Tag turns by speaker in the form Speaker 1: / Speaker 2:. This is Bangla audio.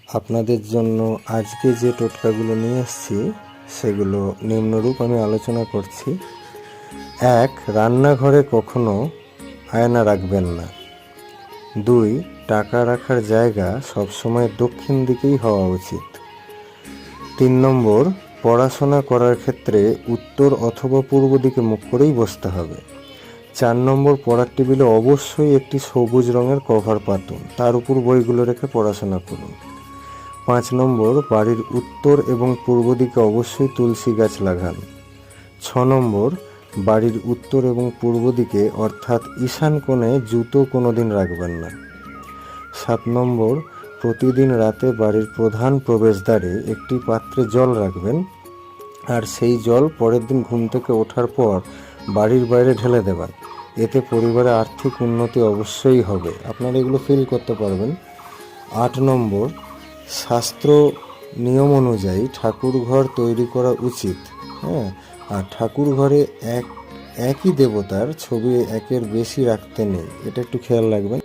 Speaker 1: আপনাদের জন্য আজকে যে টোটকাগুলো নিয়ে এসেছি সেগুলো নিম্নরূপ আমি আলোচনা করছি। 1. রান্নাঘরে কখনো আয়না রাখবেন না। 2. টাকা রাখার জায়গা সবসময় দক্ষিণ দিকেই হওয়া উচিত। 3 নম্বর, পড়াশোনা করার ক্ষেত্রে উত্তর অথবা পূর্ব দিকে মুখ করেই বসতে হবে। 4 নম্বর, পড়ার টেবিলে অবশ্যই একটি সবুজ রঙের কভার পাতুন, তার উপর বইগুলো রেখে পড়াশোনা করুন। 5 নম্বর, বাড়ির উত্তর এবং পূর্ব দিকে অবশ্যই তুলসী গাছ লাগান। 6 নম্বর, বাড়ির উত্তর এবং পূর্ব দিকে অর্থাৎ ঈশান কোণে জুতো কোনোদিন রাখবেন না। 7 নম্বর, প্রতিদিন রাতে বাড়ির প্রধান প্রবেশদ্বারে একটি পাত্রে জল রাখবেন, আর সেই জল পরের দিন ঘুম থেকে ওঠার পর বাড়ির বাইরে ঢেলে দেবেন। এতে পরিবারে আর্থিক উন্নতি অবশ্যই হবে, আপনারা এগুলো ফিল করতে পারবেন। 8 নম্বর, শাস্ত্র নিয়ম অনুযায়ী ঠাকুর ঘর তৈরি করা উচিত। আর ঠাকুর ঘরে একই দেবতার ছবি একের বেশি রাখতে নেই, এটা একটু খেয়াল রাখবেন।